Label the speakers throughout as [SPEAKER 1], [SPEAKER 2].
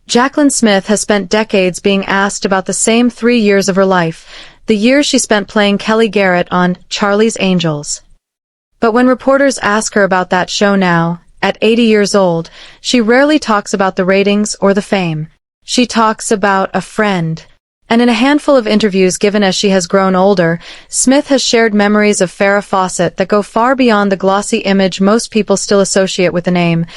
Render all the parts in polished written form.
[SPEAKER 1] Jaclyn Smith has spent decades being asked about the same 3 years of her life, the years she spent playing Kelly Garrett on Charlie's Angels. But when reporters ask her about that show now, at 80 years old, she rarely talks about the ratings or the fame. She talks about a friend. And in a handful of interviews given as she has grown older, Smith has shared memories of Farrah Fawcett that go far beyond the glossy image most people still associate with the name.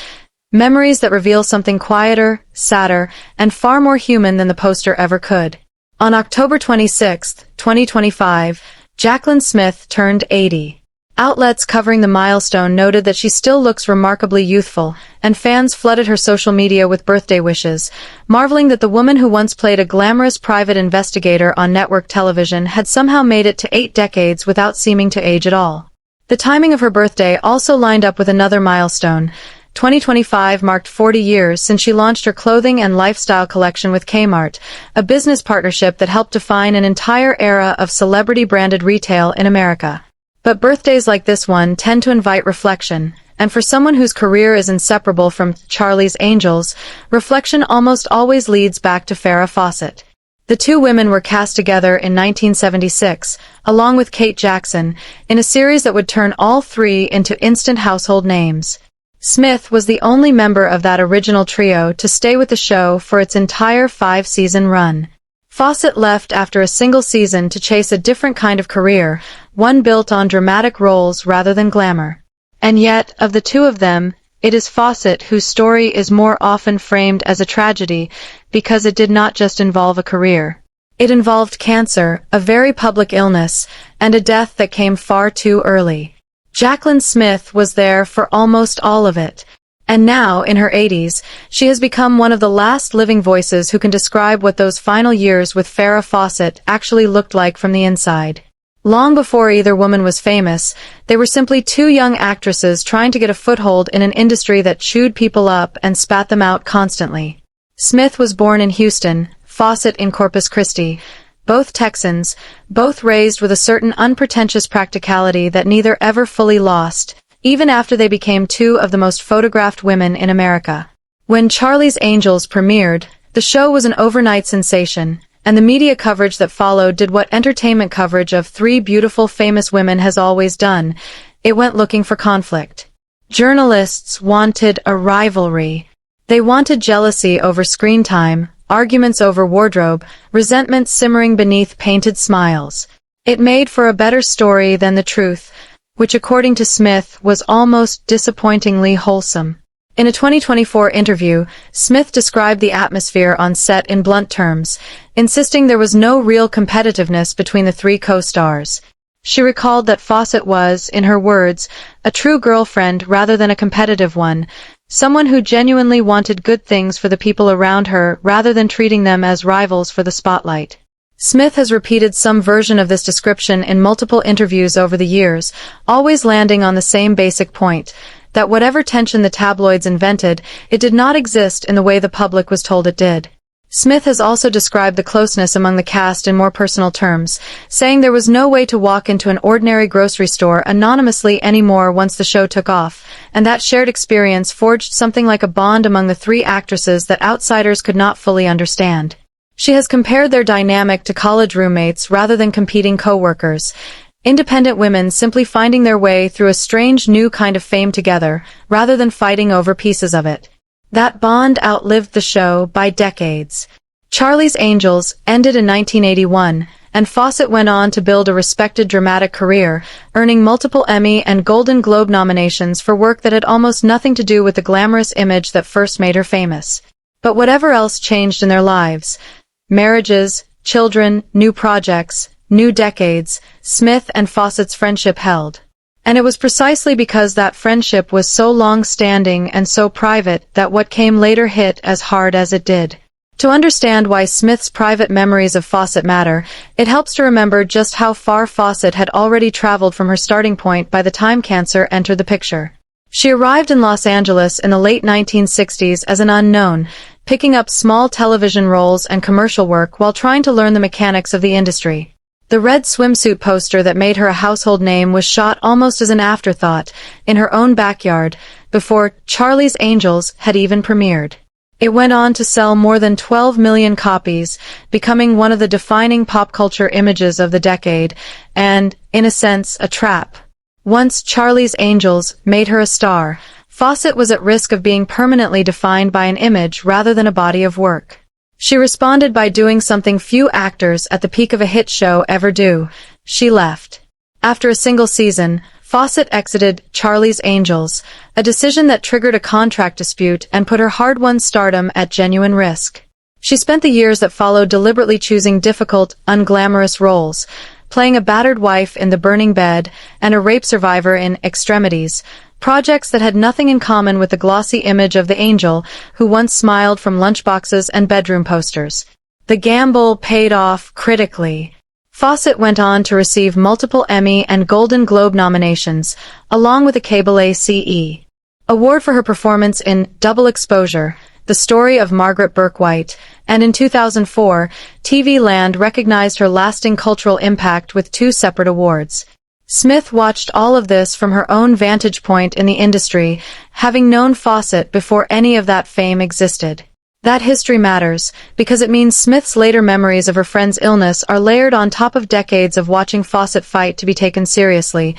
[SPEAKER 1] Memories that reveal something quieter, sadder, and far more human than the poster ever could. On October 26, 2025, Jaclyn Smith turned 80. Outlets covering the milestone noted that she still looks remarkably youthful, and fans flooded her social media with birthday wishes, marveling that the woman who once played a glamorous private investigator on network television had somehow made it to 8 decades without seeming to age at all. The timing of her birthday also lined up with another milestone. 2025 marked 40 years since she launched her clothing and lifestyle collection with Kmart, a business partnership that helped define an entire era of celebrity-branded retail in America. But birthdays like this one tend to invite reflection, and for someone whose career is inseparable from Charlie's Angels, reflection almost always leads back to Farrah Fawcett. The two women were cast together in 1976, along with Kate Jackson, in a series that would turn all three into instant household names. Smith was the only member of that original trio to stay with the show for its entire 5-season run. Fawcett left after a single season to chase a different kind of career, one built on dramatic roles rather than glamour. And yet, of the two of them, it is Fawcett whose story is more often framed as a tragedy because it did not just involve a career. It involved cancer, a very public illness, and a death that came far too early. Jaclyn Smith was there for almost all of it. And now, in her 80s, she has become one of the last living voices who can describe what those final years with Farrah Fawcett actually looked like from the inside. Long before either woman was famous, they were simply two young actresses trying to get a foothold in an industry that chewed people up and spat them out constantly. Smith was born in Houston, Fawcett in Corpus Christi, both Texans, both raised with a certain unpretentious practicality that neither ever fully lost, even after they became two of the most photographed women in America. When Charlie's Angels premiered, the show was an overnight sensation, and the media coverage that followed did what entertainment coverage of three beautiful famous women has always done. It went looking for conflict. Journalists wanted a rivalry. They wanted jealousy over screen time, arguments over wardrobe, resentment simmering beneath painted smiles. It made for a better story than the truth, which according to Smith was almost disappointingly wholesome. In a 2024 interview, Smith described the atmosphere on set in blunt terms, insisting there was no real competitiveness between the three co-stars. She recalled that Fawcett was, in her words, a true girlfriend rather than a competitive one, someone who genuinely wanted good things for the people around her rather than treating them as rivals for the spotlight. Smith has repeated some version of this description in multiple interviews over the years, always landing on the same basic point, that whatever tension the tabloids invented, it did not exist in the way the public was told it did. Smith has also described the closeness among the cast in more personal terms, saying there was no way to walk into an ordinary grocery store anonymously anymore once the show took off, and that shared experience forged something like a bond among the three actresses that outsiders could not fully understand. She has compared their dynamic to college roommates rather than competing coworkers, independent women simply finding their way through a strange new kind of fame together, rather than fighting over pieces of it. That bond outlived the show by decades. Charlie's Angels ended in 1981, and Fawcett went on to build a respected dramatic career, earning multiple Emmy and Golden Globe nominations for work that had almost nothing to do with the glamorous image that first made her famous. But whatever else changed in their lives, marriages, children, new projects, new decades, Smith and Fawcett's friendship held. And it was precisely because that friendship was so long-standing and so private that what came later hit as hard as it did. To understand why Smith's private memories of Fawcett matter, it helps to remember just how far Fawcett had already traveled from her starting point by the time cancer entered the picture. She arrived in Los Angeles in the late 1960s as an unknown, picking up small television roles and commercial work while trying to learn the mechanics of the industry. The red swimsuit poster that made her a household name was shot almost as an afterthought, in her own backyard, before Charlie's Angels had even premiered. It went on to sell more than 12 million copies, becoming one of the defining pop culture images of the decade, and, in a sense, a trap. Once Charlie's Angels made her a star, Fawcett was at risk of being permanently defined by an image rather than a body of work. She responded by doing something few actors at the peak of a hit show ever do. She left. After a single season, Fawcett exited Charlie's Angels, a decision that triggered a contract dispute and put her hard-won stardom at genuine risk. She spent the years that followed deliberately choosing difficult, unglamorous roles, playing a battered wife in The Burning Bed and a rape survivor in Extremities, projects that had nothing in common with the glossy image of the angel who once smiled from lunchboxes and bedroom posters. The gamble paid off critically. Fawcett went on to receive multiple Emmy and Golden Globe nominations, along with a Cable ACE award for her performance in Double Exposure, the story of Margaret Burke-White, and in 2004, TV Land recognized her lasting cultural impact with 2 separate awards. Smith watched all of this from her own vantage point in the industry, having known Fawcett before any of that fame existed. That history matters, because it means Smith's later memories of her friend's illness are layered on top of decades of watching Fawcett fight to be taken seriously,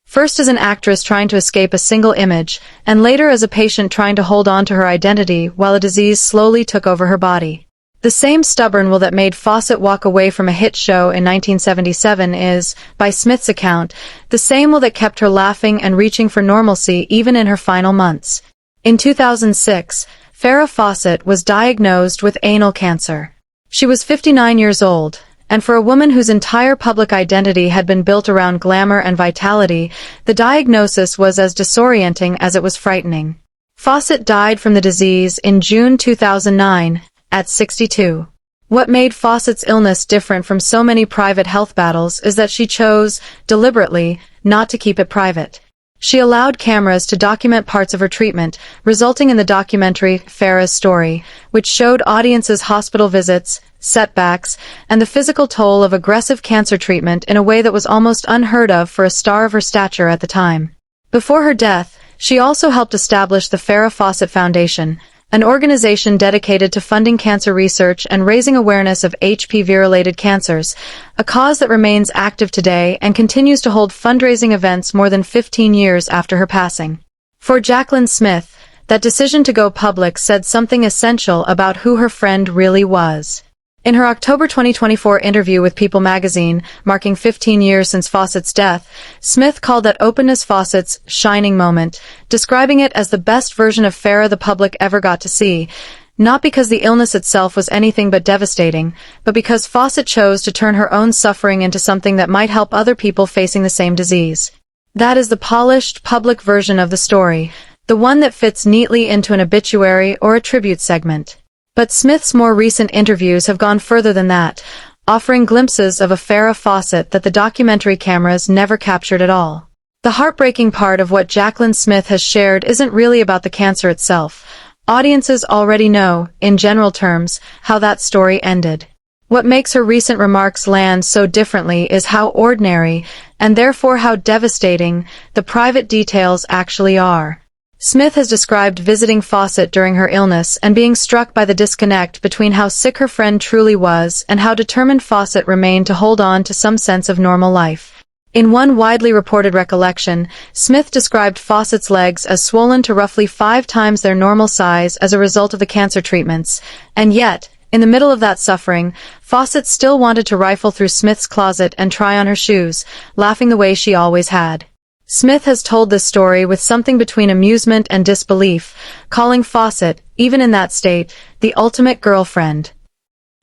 [SPEAKER 1] first as an actress trying to escape a single image, and later as a patient trying to hold on to her identity while a disease slowly took over her body. The same stubborn will that made Fawcett walk away from a hit show in 1977 is, by Smith's account, the same will that kept her laughing and reaching for normalcy even in her final months. In 2006, Farrah Fawcett was diagnosed with anal cancer. She was 59 years old, and for a woman whose entire public identity had been built around glamour and vitality, the diagnosis was as disorienting as it was frightening. Fawcett died from the disease in June 2009, at 62. What made Fawcett's illness different from so many private health battles is that she chose, deliberately, not to keep it private. She allowed cameras to document parts of her treatment, resulting in the documentary Farrah's Story, which showed audiences hospital visits, setbacks, and the physical toll of aggressive cancer treatment in a way that was almost unheard of for a star of her stature at the time. Before her death, she also helped establish the Farrah Fawcett Foundation, an organization dedicated to funding cancer research and raising awareness of HPV-related cancers, a cause that remains active today and continues to hold fundraising events more than 15 years after her passing. For Jaclyn Smith, that decision to go public said something essential about who her friend really was. In her October 2024 interview with People magazine, marking 15 years since Fawcett's death, Smith called that openness Fawcett's shining moment, describing it as the best version of Farrah the public ever got to see, not because the illness itself was anything but devastating, but because Fawcett chose to turn her own suffering into something that might help other people facing the same disease. That is the polished, public version of the story, the one that fits neatly into an obituary or a tribute segment. But Smith's more recent interviews have gone further than that, offering glimpses of a Farrah Fawcett that the documentary cameras never captured at all. The heartbreaking part of what Jaclyn Smith has shared isn't really about the cancer itself. Audiences already know, in general terms, how that story ended. What makes her recent remarks land so differently is how ordinary, and therefore how devastating, the private details actually are. Smith has described visiting Fawcett during her illness and being struck by the disconnect between how sick her friend truly was and how determined Fawcett remained to hold on to some sense of normal life. In one widely reported recollection, Smith described Fawcett's legs as swollen to roughly 5 times their normal size as a result of the cancer treatments, and yet, in the middle of that suffering, Fawcett still wanted to rifle through Smith's closet and try on her shoes, laughing the way she always had. Smith has told this story with something between amusement and disbelief, calling Fawcett, even in that state, the ultimate girlfriend.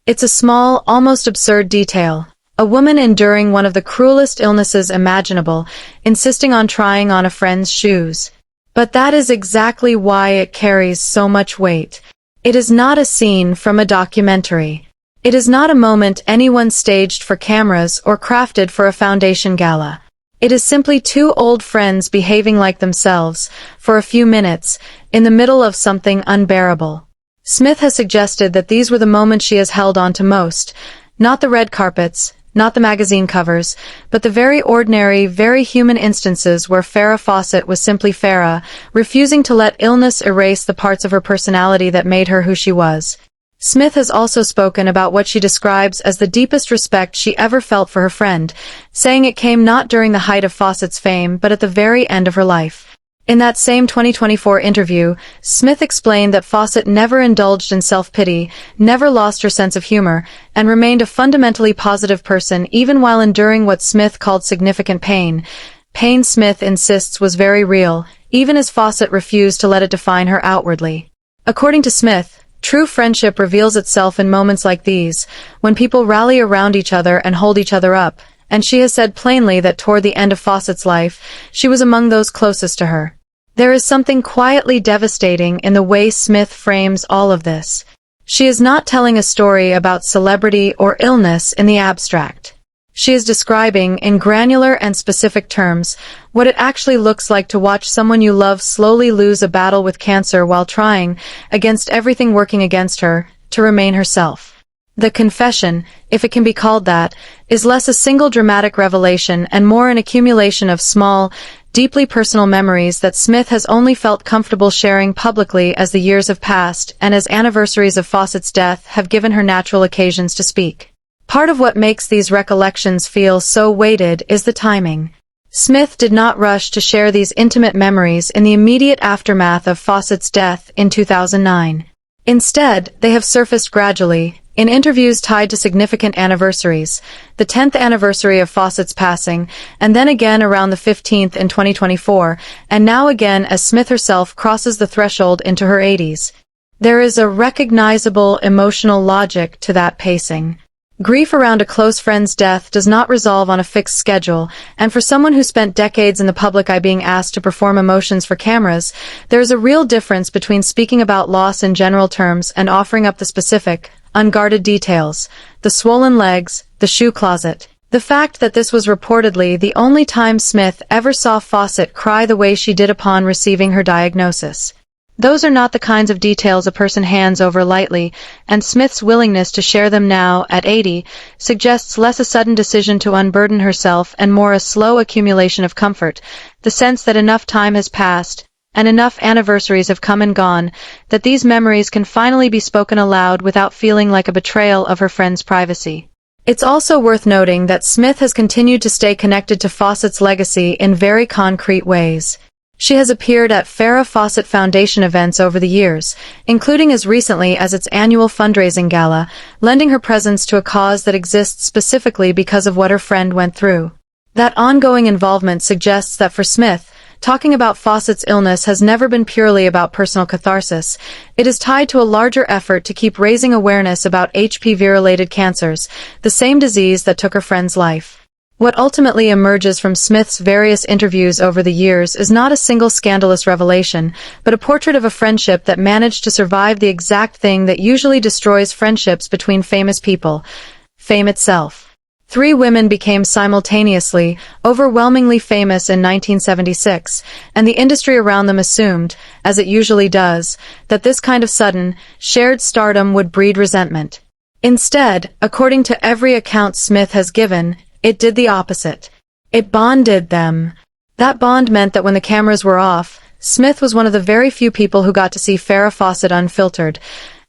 [SPEAKER 1] It's a small, almost absurd detail. A woman enduring one of the cruelest illnesses imaginable, insisting on trying on a friend's shoes. But that is exactly why it carries so much weight. It is not a scene from a documentary. It is not a moment anyone staged for cameras or crafted for a foundation gala. It is simply 2 old friends behaving like themselves, for a few minutes, in the middle of something unbearable. Smith has suggested that these were the moments she has held on to most, not the red carpets, not the magazine covers, but the very ordinary, very human instances where Farrah Fawcett was simply Farrah, refusing to let illness erase the parts of her personality that made her who she was. Smith has also spoken about what she describes as the deepest respect she ever felt for her friend, saying it came not during the height of Fawcett's fame but at the very end of her life. In that same 2024 interview, Smith explained that Fawcett never indulged in self-pity, never lost her sense of humor, and remained a fundamentally positive person even while enduring what Smith called significant pain. Pain, Smith insists, was very real, even as Fawcett refused to let it define her outwardly. According to Smith, true friendship reveals itself in moments like these, when people rally around each other and hold each other up, and she has said plainly that toward the end of Fawcett's life, she was among those closest to her. There is something quietly devastating in the way Smith frames all of this. She is not telling a story about celebrity or illness in the abstract. She is describing, in granular and specific terms, what it actually looks like to watch someone you love slowly lose a battle with cancer while trying, against everything working against her, to remain herself. The confession, if it can be called that, is less a single dramatic revelation and more an accumulation of small, deeply personal memories that Smith has only felt comfortable sharing publicly as the years have passed and as anniversaries of Fawcett's death have given her natural occasions to speak. Part of what makes these recollections feel so weighted is the timing. Smith did not rush to share these intimate memories in the immediate aftermath of Fawcett's death in 2009. Instead, they have surfaced gradually, in interviews tied to significant anniversaries, the 10th anniversary of Fawcett's passing, and then again around the 15th in 2024, and now again as Smith herself crosses the threshold into her 80s. There is a recognizable emotional logic to that pacing. Grief around a close friend's death does not resolve on a fixed schedule, and for someone who spent decades in the public eye being asked to perform emotions for cameras, there is a real difference between speaking about loss in general terms and offering up the specific, unguarded details, the swollen legs, the shoe closet. The fact that this was reportedly the only time Smith ever saw Fawcett cry the way she did upon receiving her diagnosis. Those are not the kinds of details a person hands over lightly, and Smith's willingness to share them now, at 80, suggests less a sudden decision to unburden herself and more a slow accumulation of comfort, the sense that enough time has passed, and enough anniversaries have come and gone, that these memories can finally be spoken aloud without feeling like a betrayal of her friend's privacy. It's also worth noting that Smith has continued to stay connected to Fawcett's legacy in very concrete ways. She has appeared at Farrah Fawcett Foundation events over the years, including as recently as its annual fundraising gala, lending her presence to a cause that exists specifically because of what her friend went through. That ongoing involvement suggests that for Smith, talking about Fawcett's illness has never been purely about personal catharsis. It is tied to a larger effort to keep raising awareness about HPV-related cancers, the same disease that took her friend's life. What ultimately emerges from Smith's various interviews over the years is not a single scandalous revelation, but a portrait of a friendship that managed to survive the exact thing that usually destroys friendships between famous people: fame itself. 3 women became simultaneously, overwhelmingly famous in 1976, and the industry around them assumed, as it usually does, that this kind of sudden, shared stardom would breed resentment. Instead, according to every account Smith has given, it did the opposite. It bonded them. That bond meant that when the cameras were off, Smith was one of the very few people who got to see Farrah Fawcett unfiltered.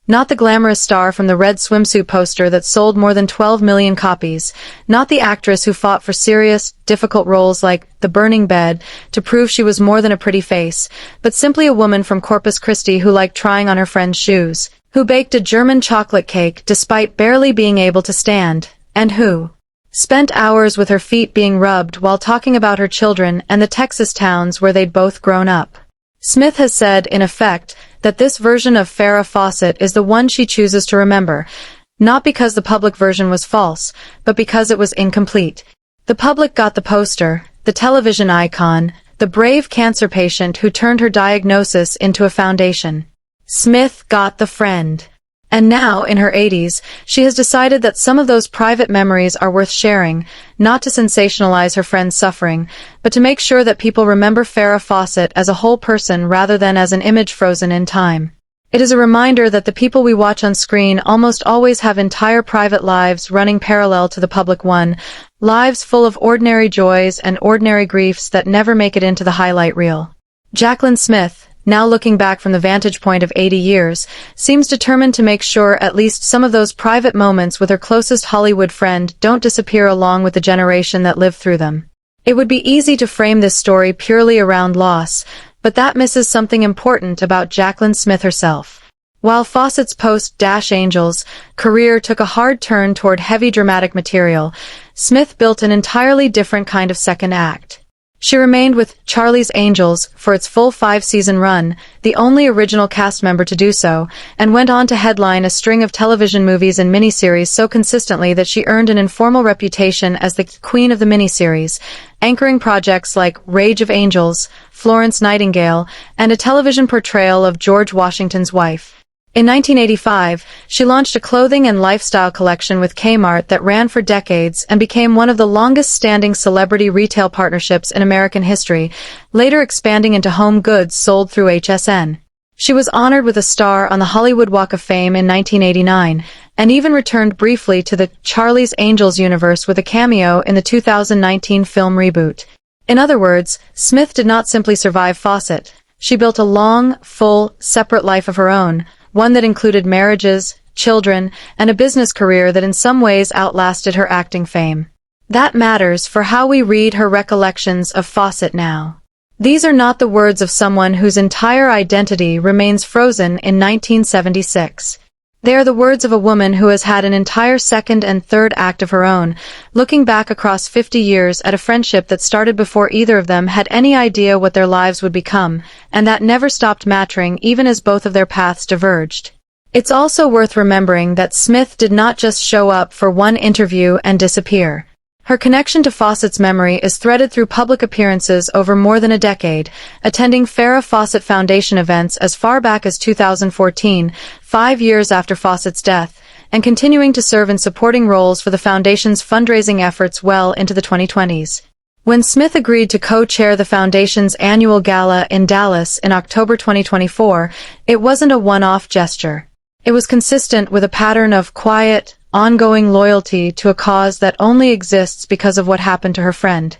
[SPEAKER 1] Not the glamorous star from the red swimsuit poster that sold more than 12 million copies. Not the actress who fought for serious, difficult roles like The Burning Bed to prove she was more than a pretty face, but simply a woman from Corpus Christi who liked trying on her friend's shoes, who baked a German chocolate cake despite barely being able to stand, and who spent hours with her feet being rubbed while talking about her children and the Texas towns where they'd both grown up. Smith has said, in effect, that this version of Farrah Fawcett is the one she chooses to remember, not because the public version was false, but because it was incomplete. The public got the poster, the television icon, the brave cancer patient who turned her diagnosis into a foundation. Smith got the friend. And now, in her 80s, she has decided that some of those private memories are worth sharing, not to sensationalize her friend's suffering, but to make sure that people remember Farrah Fawcett as a whole person rather than as an image frozen in time. It is a reminder that the people we watch on screen almost always have entire private lives running parallel to the public one, lives full of ordinary joys and ordinary griefs that never make it into the highlight reel. Jaclyn Smith, now looking back from the vantage point of 80 years, seems determined to make sure at least some of those private moments with her closest Hollywood friend don't disappear along with the generation that lived through them. It would be easy to frame this story purely around loss, but that misses something important about Jaclyn Smith herself. While Fawcett's post-Angels career took a hard turn toward heavy dramatic material, Smith built an entirely different kind of second act. She remained with Charlie's Angels for its full 5-season run, the only original cast member to do so, and went on to headline a string of television movies and miniseries so consistently that she earned an informal reputation as the queen of the miniseries, anchoring projects like Rage of Angels, Florence Nightingale, and a television portrayal of George Washington's wife. In 1985, she launched a clothing and lifestyle collection with Kmart that ran for decades and became one of the longest-standing celebrity retail partnerships in American history, later expanding into home goods sold through HSN. She was honored with a star on the Hollywood Walk of Fame in 1989, and even returned briefly to the Charlie's Angels universe with a cameo in the 2019 film reboot. In other words, Smith did not simply survive Fawcett. She built a long, full, separate life of her own, one that included marriages, children, and a business career that in some ways outlasted her acting fame. That matters for how we read her recollections of Fawcett now. These are not the words of someone whose entire identity remains frozen in 1976. They are the words of a woman who has had an entire second and third act of her own, looking back across 50 years at a friendship that started before either of them had any idea what their lives would become, and that never stopped mattering even as both of their paths diverged. It's also worth remembering that Smith did not just show up for one interview and disappear. Her connection to Fawcett's memory is threaded through public appearances over more than a decade, attending Farrah Fawcett Foundation events as far back as 2014, 5 years after Fawcett's death, and continuing to serve in supporting roles for the foundation's fundraising efforts well into the 2020s. When Smith agreed to co-chair the foundation's annual gala in Dallas in October 2024, it wasn't a one-off gesture. It was consistent with a pattern of quiet, ongoing loyalty to a cause that only exists because of what happened to her friend.